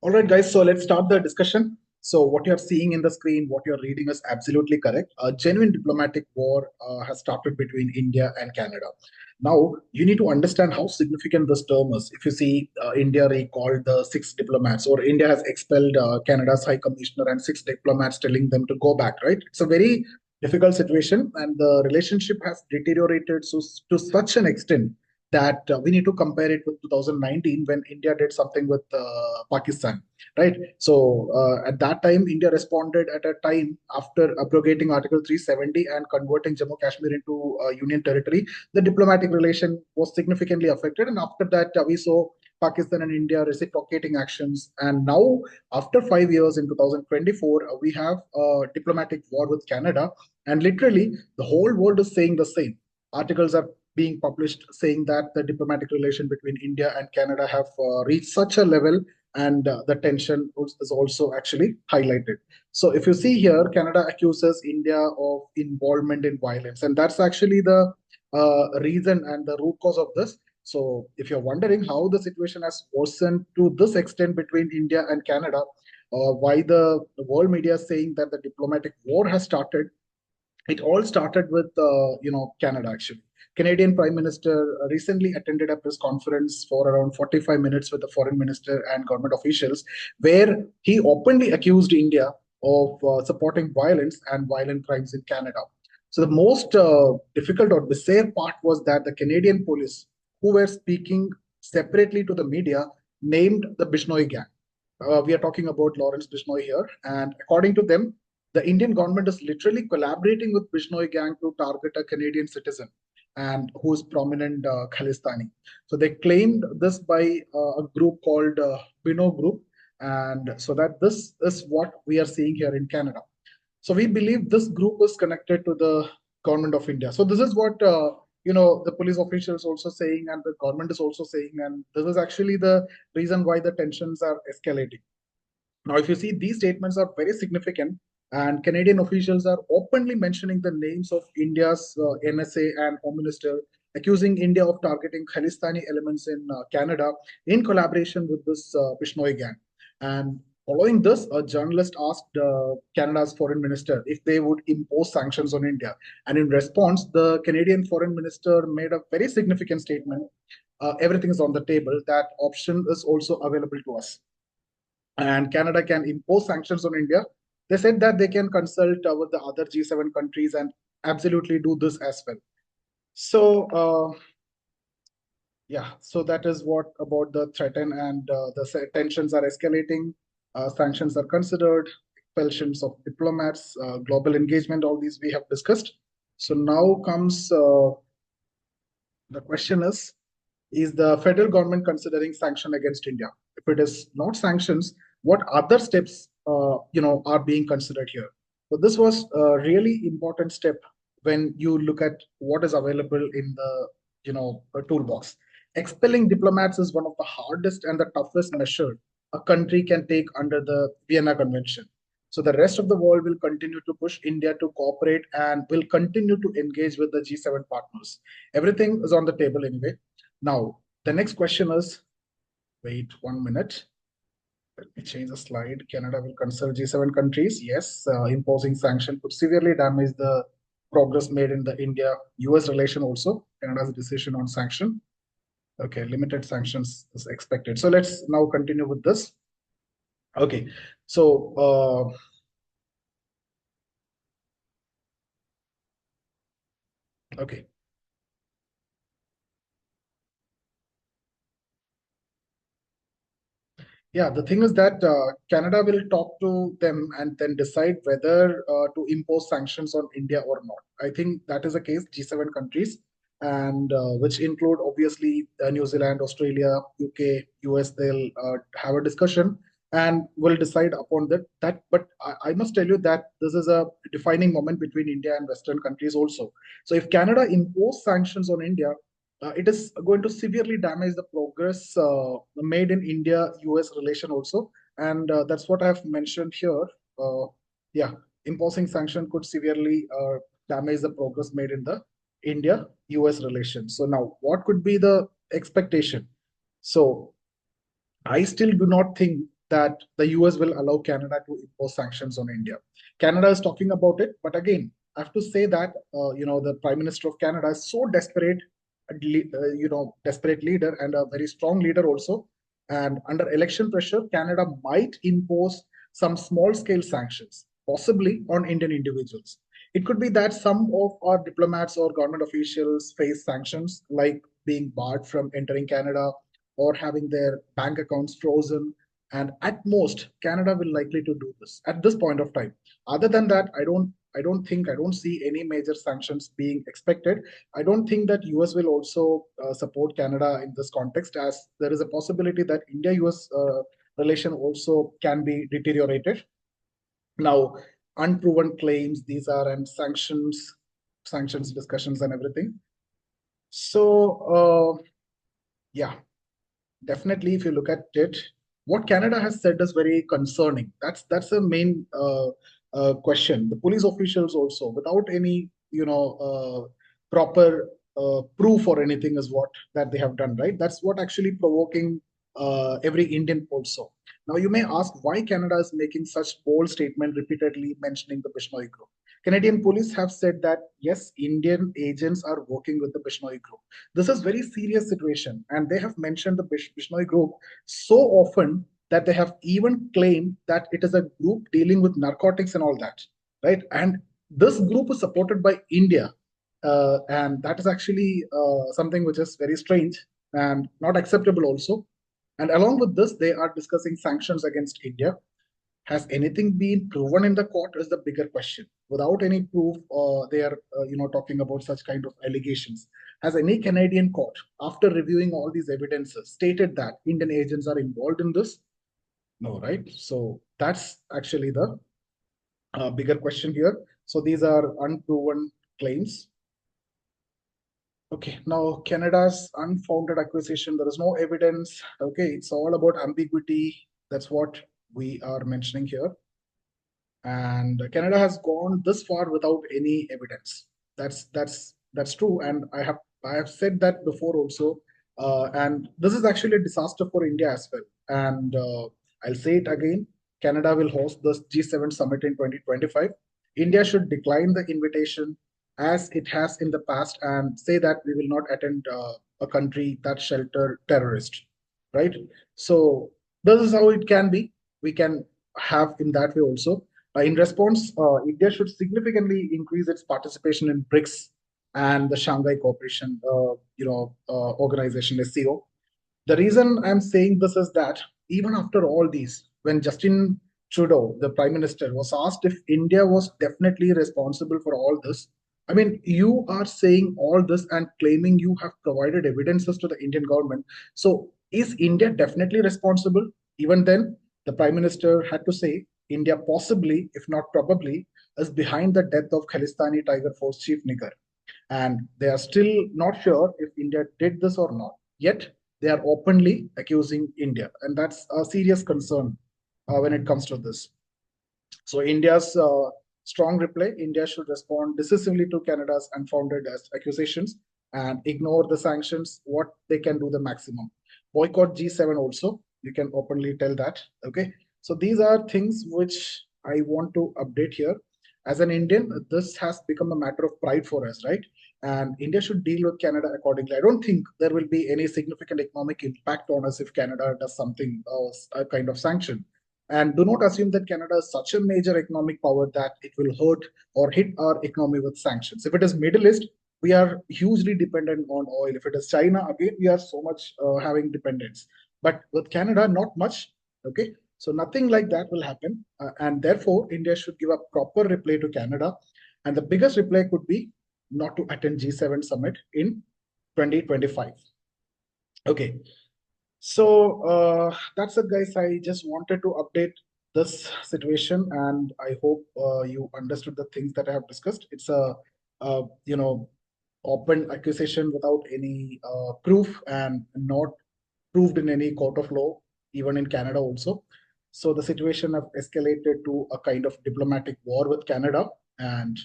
All right, guys, so let's start the discussion. So, what you're seeing in the screen, what you're reading is absolutely correct. A genuine diplomatic war has started between India and Canada. Now, you need to understand how significant this term is. If you see, India recalled the six diplomats, or India has expelled Canada's High Commissioner and six diplomats, telling them to go back, right? It's a very difficult situation, and the relationship has deteriorated to such an extent that we need to compare it with 2019 when India did something with Pakistan, right? So at that time, India responded at a time after abrogating Article 370 and converting Jammu Kashmir into Union territory. The diplomatic relation was significantly affected, and after that, we saw Pakistan and India reciprocating actions. And now, after 5 years in 2024, we have a diplomatic war with Canada, and literally the whole world is saying the same. Articles are being published saying that the diplomatic relation between India and Canada have reached such a level, and the tension is also actually highlighted. So if you see here, Canada accuses India of involvement in violence, and that's actually the reason and the root cause of this. So if you're wondering how the situation has worsened to this extent between India and Canada, why the world media is saying that the diplomatic war has started, it all started with Canada actually. Canadian Prime Minister recently attended a press conference for around 45 minutes with the foreign minister and government officials, where he openly accused India of supporting violence and violent crimes in Canada. So the most difficult or bizarre part was that the Canadian police, who were speaking separately to the media, named the Bishnoi gang. We are talking about Lawrence Bishnoi here, and according to them, the Indian government is literally collaborating with Bishnoi gang to target a Canadian citizen and who is prominent Khalistani. So they claimed this by a group called Bino Group, and so that this is what we are seeing here in Canada. So we believe this group is connected to the government of India. So this is what the police officials also saying, and the government is also saying, and this is actually the reason why the tensions are escalating. Now, if you see, these statements are very significant, and Canadian officials are openly mentioning the names of India's NSA and Home Minister, accusing India of targeting Khalistani elements in Canada in collaboration with this Bishnoi gang. And following this, a journalist asked Canada's foreign minister if they would impose sanctions on India. And in response, the Canadian foreign minister made a very significant statement. Everything is on the table. That option is also available to us, and Canada can impose sanctions on India. They said that they can consult with the other G7 countries and absolutely do this as well. So, yeah, so that is what about the threaten, and the tensions are escalating. Sanctions are considered, expulsions of diplomats, global engagement, all these we have discussed. So now comes the question is the federal government considering sanction against India? If it is not sanctions, what other steps are being considered here? So this was a really important step when you look at what is available in the toolbox. Expelling diplomats is one of the hardest and the toughest measure a country can take under the Vienna Convention. So the rest of the world will continue to push India to cooperate and will continue to engage with the G7 partners. Everything is on the table anyway. Now, the next question is, wait 1 minute. Let me change the slide. Canada will consult G7 countries. Yes, imposing sanction could severely damage the progress made in the India-US relation also. Canada's decision on sanction. Okay, limited sanctions is expected. So let's now continue with this. Okay, so okay. Yeah, the thing is that Canada will talk to them and then decide whether to impose sanctions on India or not. I think that is the case, G7 countries, and which include obviously New Zealand, Australia, UK, US. They'll have a discussion and will decide upon that. But I must tell you that this is a defining moment between India and Western countries also. So if Canada impose sanctions on India, it is going to severely damage the progress made in India-US relation also, and that's what I've mentioned here. Yeah, imposing sanction could severely damage the progress made in the India-US relation. So now, what could be the expectation? So I still do not think that the US will allow Canada to impose sanctions on India. Canada is talking about it, but again, I have to say that the Prime Minister of Canada is so desperate, desperate leader and a very strong leader also. And under election pressure, Canada might impose some small-scale sanctions, possibly on Indian individuals. It could be that some of our diplomats or government officials face sanctions, like being barred from entering Canada or having their bank accounts frozen. And at most, Canada will likely to do this at this point of time. Other than that, I don't see any major sanctions being expected. I don't think that US will also support Canada in this context, as there is a possibility that India-US relation also can be deteriorated. Now, unproven claims, these are, and sanctions discussions and everything. So, yeah, definitely, if you look at it, what Canada has said is very concerning. That's the main question. The police officials also, without any proper proof or anything, is what that they have done. Right. That's what actually provoking every Indian also. Now you may ask why Canada is making such bold statement repeatedly mentioning the Bishnoi group. Canadian police have said that yes, Indian agents are working with the Bishnoi group. This is very serious situation, and they have mentioned the Bishnoi group so often that they have even claimed that it is a group dealing with narcotics and all that, right? And this group is supported by India, and that is actually something which is very strange and not acceptable also. And along with this, they are discussing sanctions against India. Has anything been proven in the court is the bigger question. Without any proof, they are talking about such kind of allegations. Has any Canadian court, after reviewing all these evidences, stated that Indian agents are involved in this? No, right? So that's actually the bigger question here. So these are unproven claims. Okay, now Canada's unfounded accusation. There is no evidence. Okay, it's all about ambiguity. That's what we are mentioning here. And Canada has gone this far without any evidence. That's true, and I have said that before also. And this is actually a disaster for India as well. And I'll say it again: Canada will host the G7 summit in 2025. India should decline the invitation as it has in the past and say that we will not attend a country that shelter terrorists. Right. So this is how it can be. We can have in that way also. In response, India should significantly increase its participation in BRICS and the Shanghai Cooperation, Organization (SCO). The reason I'm saying this is that even after all these, when Justin Trudeau, the Prime Minister, was asked if India was definitely responsible for all this, I mean, you are saying all this and claiming you have provided evidences to the Indian government. So, is India definitely responsible? Even then, the Prime Minister had to say India possibly, if not probably, is behind the death of Khalistani Tiger Force Chief Nigar. And they are still not sure if India did this or not. Yet they are openly accusing India, and that's a serious concern when it comes to this. So India's strong reply: India should respond decisively to Canada's unfounded accusations and ignore the sanctions. What they can do the maximum. Boycott G7 also. You can openly tell that. Okay. So these are things which I want to update here. As an Indian, this has become a matter of pride for us, right? And India should deal with Canada accordingly. I don't think there will be any significant economic impact on us if Canada does something, a kind of sanction. And do not assume that Canada is such a major economic power that it will hurt or hit our economy with sanctions. If it is Middle East, we are hugely dependent on oil. If it is China, again, we are so much having dependence. But with Canada, not much. Okay. So nothing like that will happen. And therefore, India should give a proper reply to Canada. And the biggest reply could be not to attend G7 summit in 2025. Okay. So that's it, guys. I just wanted to update this situation, and I hope you understood the things that I have discussed. It's a open accusation without any proof and not proved in any court of law, even in Canada also. So the situation have escalated to a kind of diplomatic war with Canada, and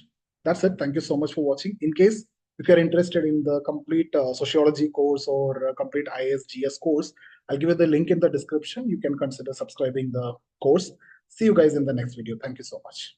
that's it. Thank you so much for watching. In case If you're interested in the complete sociology course or complete ISGS course, I'll give you the link in the description. You can consider subscribing the course. See you guys in the next video. Thank you so much.